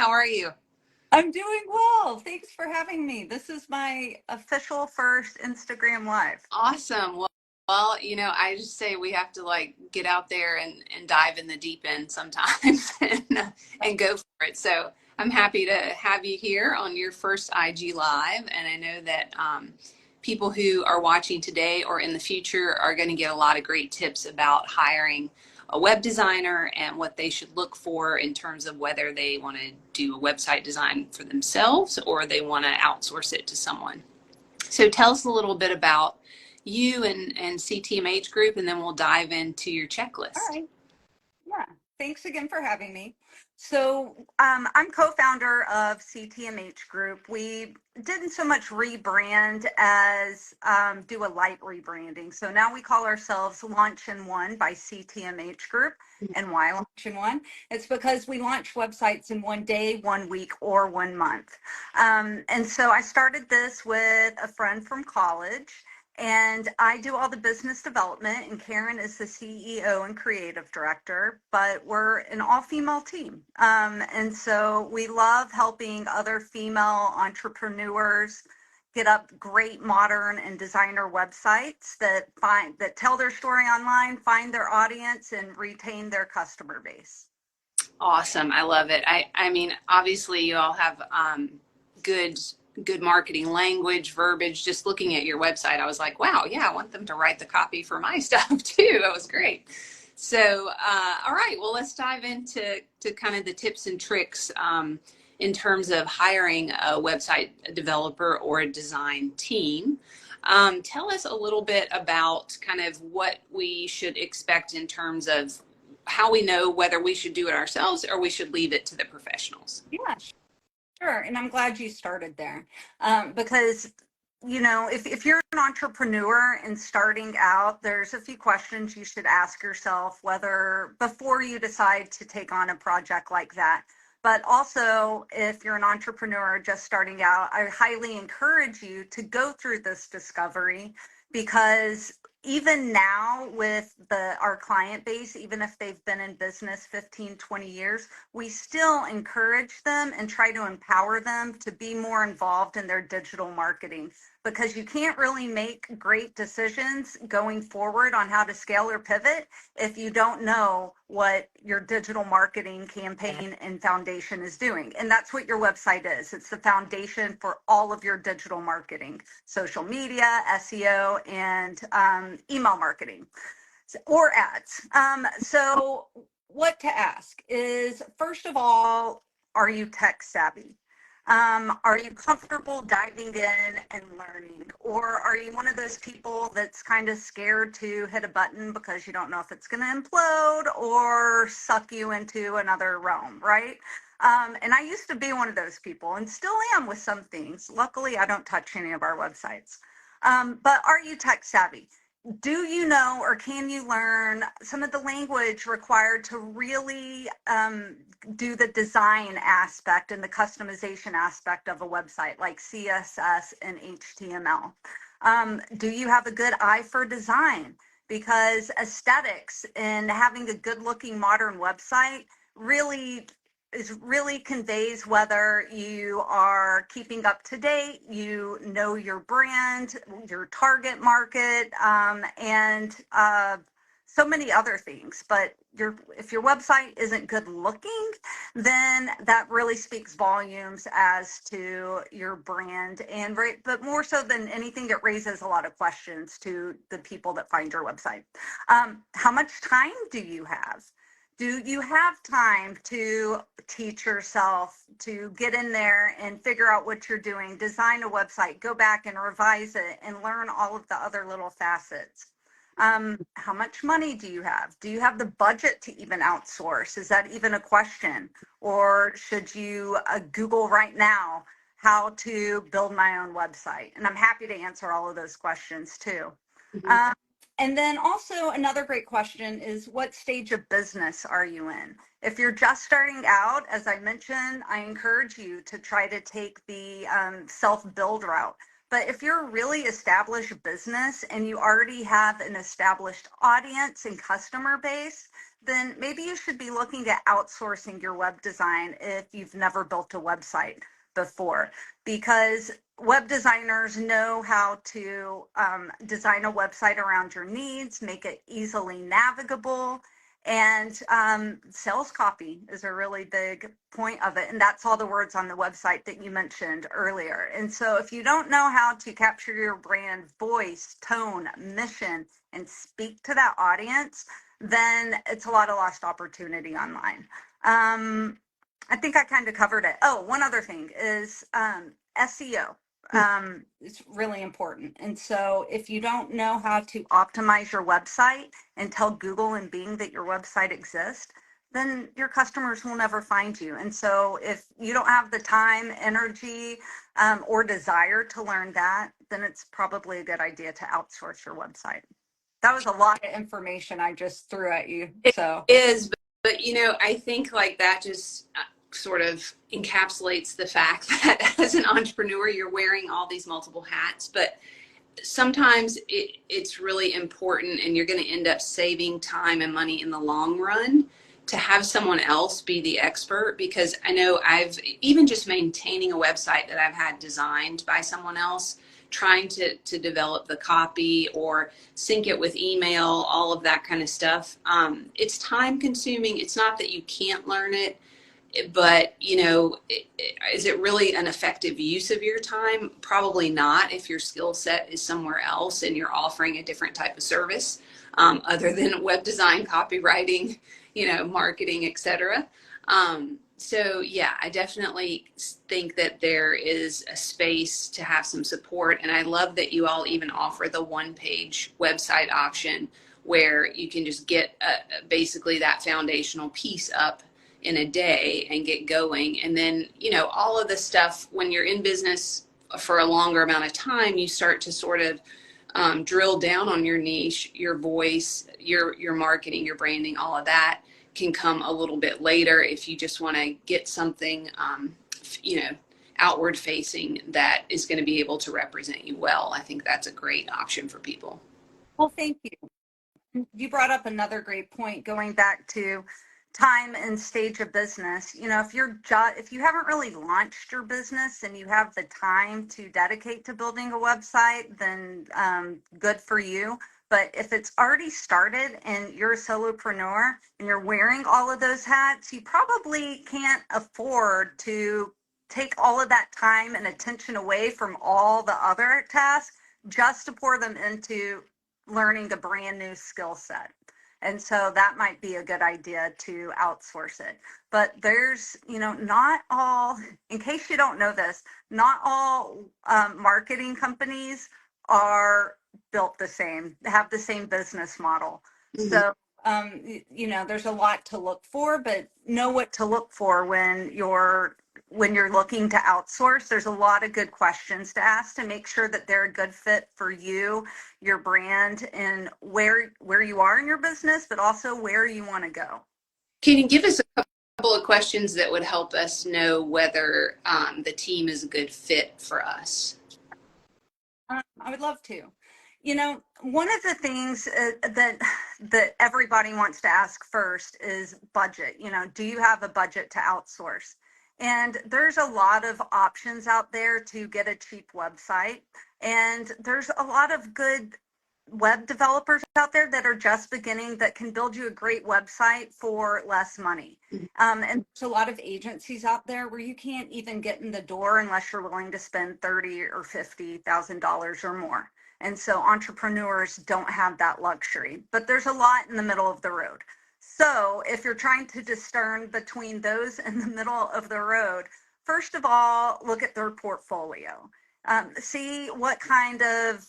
How are you? I'm doing well. Thanks for having me. This is my official first Instagram Live. Awesome. Well, I just say we have to like get out there and dive in the deep end sometimes and go for it. So I'm happy to have you here on your first IG Live. And I know that people who are watching today or in the future are going to get a lot of great tips about hiring a web designer and what they should look for in terms of whether they want to do a website design for themselves or they want to outsource it to someone. So tell us a little bit about you and CTMH Group, and then we'll dive into your All checklist. right. Yeah. Thanks again for having me. So I'm co-founder of CTMH Group. We didn't so much rebrand as do a light rebranding. So now we call ourselves Launch in One by CTMH Group. And why Launch in One? It's because we launch websites in one day, 1 week, or 1 month. And so I started this with a friend from college. And I do all the business development, and Karen is the CEO and creative director, but we're an all-female team. And so we love helping other female entrepreneurs get up great modern and designer websites that tell their story online, find their audience, and retain their customer base. Awesome. I love it. I mean, obviously you all have good good marketing language, verbiage. Just looking at your website, I was like, wow, yeah, I want them to write the copy for my stuff too. That was great. So, all right, well, let's dive into kind of the tips and tricks in terms of hiring a website developer or a design team. Tell us a little bit about kind of what we should expect in terms of how we know whether we should do it ourselves or we should leave it to the professionals. Yeah, sure. And I'm glad you started there because, if you're an entrepreneur and starting out, there's a few questions you should ask yourself whether before you decide to take on a project like that. But also, if you're an entrepreneur just starting out, I highly encourage you to go through this discovery because even now with our client base, even if they've been in business 15, 20 years, we still encourage them and try to empower them to be more involved in their digital marketing because you can't really make great decisions going forward on how to scale or pivot if you don't know what your digital marketing campaign and foundation is doing. And that's what your website is. It's the foundation for all of your digital marketing, social media, SEO, and email marketing or ads. So what to ask is, first of all, are you tech savvy? Are you comfortable diving in and learning? Or are you one of those people that's kind of scared to hit a button because you don't know if it's going to implode or suck you into another realm, right? And I used to be one of those people and still am with some things. Luckily, I don't touch any of our websites. But are you tech savvy? Do you know or can you learn some of the language required to really do the design aspect and the customization aspect of a website like CSS and HTML? Do you have a good eye for design? Because aesthetics and having a good looking modern website really conveys whether you are keeping up to date, you know your brand, your target market, and so many other things. But if your website isn't good looking, then that really speaks volumes as to your brand, but more so than anything, it raises a lot of questions to the people that find your website. How much time do you have? Do you have time to teach yourself to get in there and figure out what you're doing, design a website, go back and revise it and learn all of the other little facets? How much money do you have? Do you have the budget to even outsource? Is that even a question? Or should you Google right now how to build my own website? And I'm happy to answer all of those questions too. Mhm. And then also another great question is, what stage of business are you in? If you're just starting out, as I mentioned, I encourage you to try to take the self-build route But if you're a really established business and you already have an established audience and customer base, then maybe you should be looking at outsourcing your web design if you've never built a website before, because web designers know how to design a website around your needs, make it easily navigable, and sales copy is a really big point of it. And that's all the words on the website that you mentioned earlier. And so if you don't know how to capture your brand voice, tone, mission, and speak to that audience, then it's a lot of lost opportunity online. I think I kind of covered it. Oh, one other thing is SEO. It's really important. And so if you don't know how to optimize your website and tell Google and Bing that your website exists, then your customers will never find you. And so if you don't have the time, energy, or desire to learn that, then it's probably a good idea to outsource your website. That was a lot of information I just threw at you. It So is, but I think like that just sort of encapsulates the fact that as an entrepreneur, you're wearing all these multiple hats, but sometimes it's really important, and you're going to end up saving time and money in the long run to have someone else be the expert. Because I know I've even just maintaining a website that I've had designed by someone else, trying to develop the copy or sync it with email, all of that kind of stuff. It's time consuming. It's not that you can't learn it, but is it really an effective use of your time? Probably not, if your skill set is somewhere else and you're offering a different type of service, other than web design, copywriting, marketing, etc. So yeah, I definitely think that there is a space to have some support, and I love that you all even offer the one-page website option, where you can just get basically that foundational piece up in a day and get going. And then, all of the stuff, when you're in business for a longer amount of time, you start to sort of drill down on your niche, your voice, your marketing, your branding. All of that can come a little bit later if you just want to get something, outward facing, that is going to be able to represent you well. I think that's a great option for people. well, thank you. You brought up another great point, going back to time and stage of business. If you haven't really launched your business and you have the time to dedicate to building a website, then good for you. But if it's already started and you're a solopreneur and you're wearing all of those hats, you probably can't afford to take all of that time and attention away from all the other tasks just to pour them into learning a brand new skill set. And so that might be a good idea to outsource it. But there's, not all, in case you don't know this, not all marketing companies are built the same, have the same business model. Mm-hmm. So, there's a lot to look for, but know what to look for when you're looking to outsource. There's a lot of good questions to ask to make sure that they're a good fit for you, your brand, and where you are in your business, but also where you want to go. Can you give us a couple of questions that would help us know whether the team is a good fit for us? I would love to. One of the things that everybody wants to ask first is budget. Do you have a budget to outsource? And there's a lot of options out there to get a cheap website. And there's a lot of good web developers out there that are just beginning that can build you a great website for less money. And there's a lot of agencies out there where you can't even get in the door unless you're willing to spend $30,000 or $50,000 or more. And so entrepreneurs don't have that luxury, but there's a lot in the middle of the road. So if you're trying to discern between those in the middle of the road, first of all, look at their portfolio. See what kind of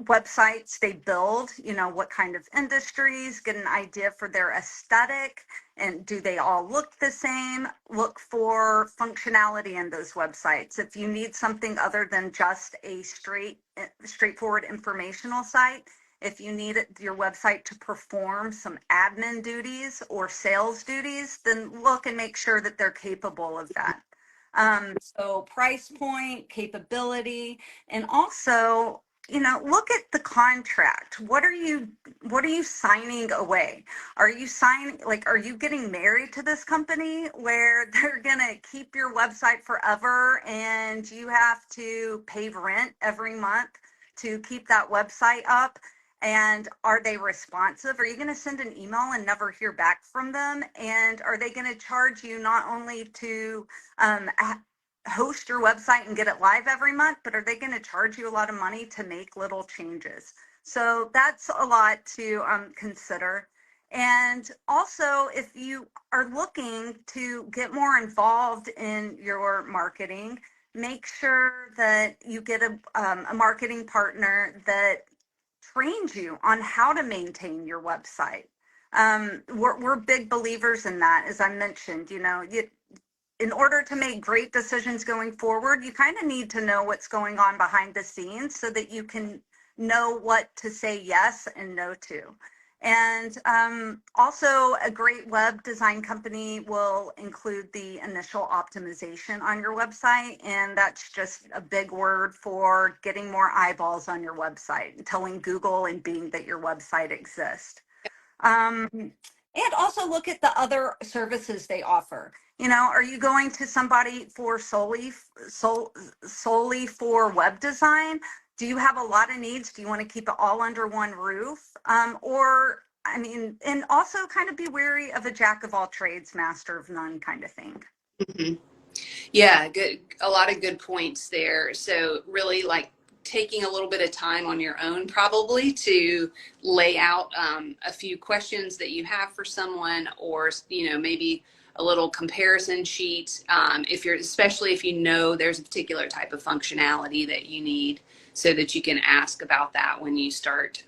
websites they build, what kind of industries, get an idea for their aesthetic, and do they all look the same? Look for functionality in those websites. If you need something other than just a straightforward informational site, if you need your website to perform some admin duties or sales duties, then look and make sure that they're capable of that. So price point, capability, and also, look at the contract. What are you signing away? Are you getting married to this company where they're going to keep your website forever and you have to pay rent every month to keep that website up? And are they responsive? Are you going to send an email and never hear back from them? And are they going to charge you not only to um, host your website and get it live every month, but are they going to charge you a lot of money to make little changes? So that's a lot to consider. And also, if you are looking to get more involved in your marketing, make sure that you get a marketing partner that trains you on how to maintain your website. We're big believers in that. As I mentioned, in order to make great decisions going forward, you kind of need to know what's going on behind the scenes so that you can know what to say yes and no to. And also, a great web design company will include the initial optimization on your website. And that's just a big word for getting more eyeballs on your website and telling Google and Bing that your website exists. Um, and also look at the other services they offer. Are you going to somebody for solely for web design? Do you have a lot of needs? Do you want to keep it all under one roof? Or, I mean, and also kind of be wary of a jack of all trades, master of none kind of thing. Mm-hmm. Yeah, good. A lot of good points there. So really like taking a little bit of time on your own probably to lay out a few questions that you have for someone, or, maybe a little comparison sheet. Especially if you know there's a particular type of functionality that you need, so that you can ask about that when you start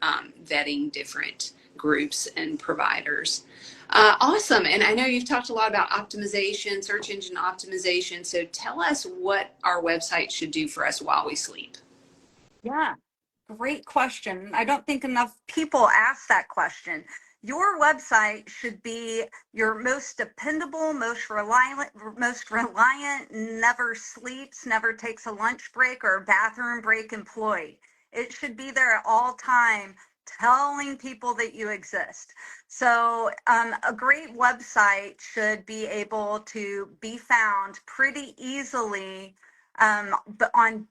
vetting different groups and providers. Awesome. And I know you've talked a lot about optimization, search engine optimization. So tell us what our website should do for us while we sleep. Yeah. Great question. I don't think enough people ask that question. Your website should be your most dependable, most reliant, never sleeps, never takes a lunch break or a bathroom break employee. It should be there at all time, telling people that you exist. So a great website should be able to be found pretty easily but on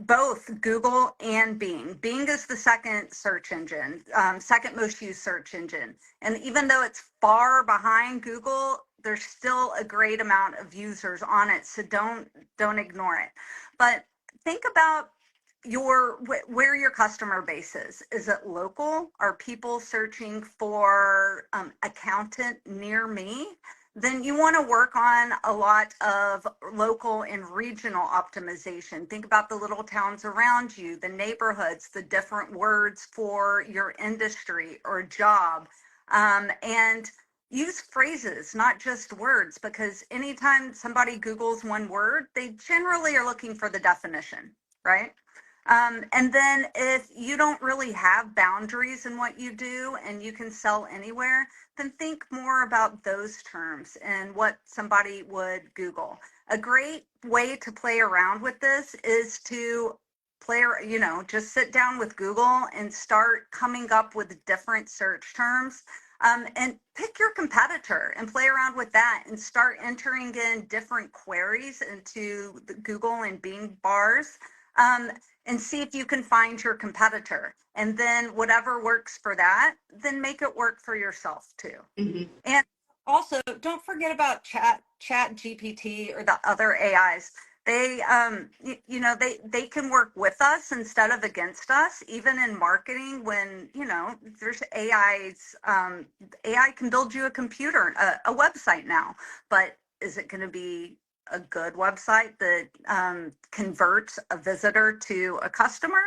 both Google and Bing. Bing is the second search engine, second most used search engine. And even though it's far behind Google, there's still a great amount of users on it. So don't ignore it. But think about where your customer base is. Is it local? Are people searching for accountant near me? Then you want to work on a lot of local and regional optimization. Think about the little towns around you, the neighborhoods, the different words for your industry or job, and use phrases, not just words, because anytime somebody Googles one word, they generally are looking for the definition, right? And then if you don't really have boundaries in what you do and you can sell anywhere, then think more about those terms and what somebody would Google. A great way to play around with this is to just sit down with Google and start coming up with different search terms. And pick your competitor and play around with that and start entering in different queries into the Google and Bing bars. And see if you can find your competitor. And then whatever works for that, then make it work for yourself too. Mm-hmm. And also, don't forget about Chat GPT or the other AIs. They can work with us instead of against us, even in marketing. When there's AIs, AI can build you a computer, a website now, but is it going to be a good website that converts a visitor to a customer?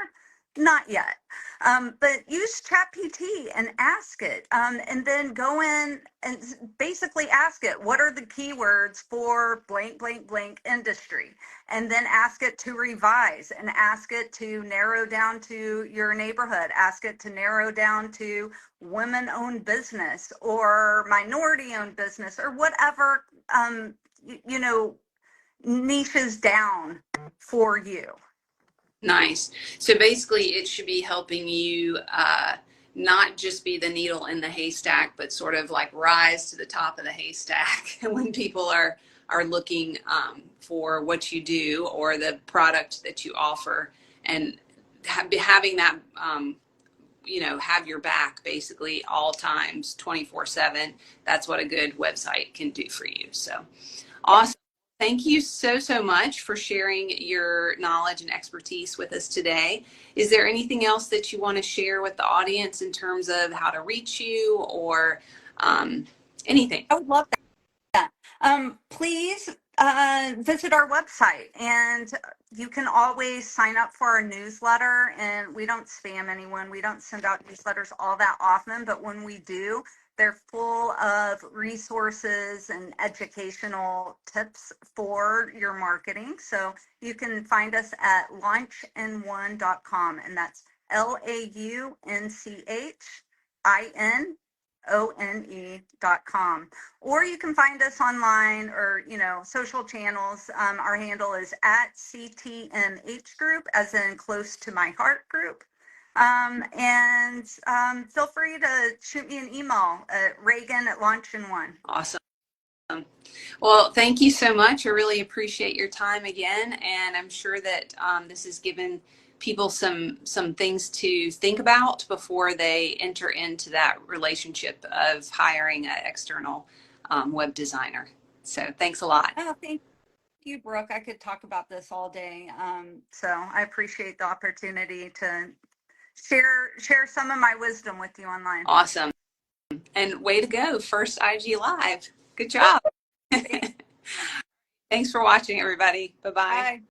Not yet. But use ChatGPT and ask it, and then go in and basically ask it, what are the keywords for blank, blank, blank industry? And then ask it to revise and ask it to narrow down to your neighborhood, ask it to narrow down to women-owned business or minority-owned business or whatever, you know, niches down for you. Nice. So basically, it should be helping you not just be the needle in the haystack, but sort of like rise to the top of the haystack when people are looking for what you do or the product that you offer, and having that have your back basically all times 24/7. That's what a good website can do for you. So awesome. Thank you so much for sharing your knowledge and expertise with us today. Is there anything else that you want to share with the audience in terms of how to reach you or anything? I would love that. Please visit our website, and you can always sign up for our newsletter. And we don't spam anyone. We don't send out newsletters all that often, but when we do, they're full of resources and educational tips for your marketing. So you can find us at launchin1.com, and that's LAUNCHINONE.com. Or you can find us online or, social channels. Our handle is at CTMH Group, as in Close to My Heart Group. And feel free to shoot me an email at Reagan at Launchin1. Awesome. Well, thank you so much. I really appreciate your time again. And I'm sure that this has given people some things to think about before they enter into that relationship of hiring an external web designer. So thanks a lot. Oh, thank you, Brooke. I could talk about this all day. So I appreciate the opportunity to share some of my wisdom with you online. Awesome. And way to go. First IG Live. Good job. Thanks for watching, everybody. Bye-bye. Bye.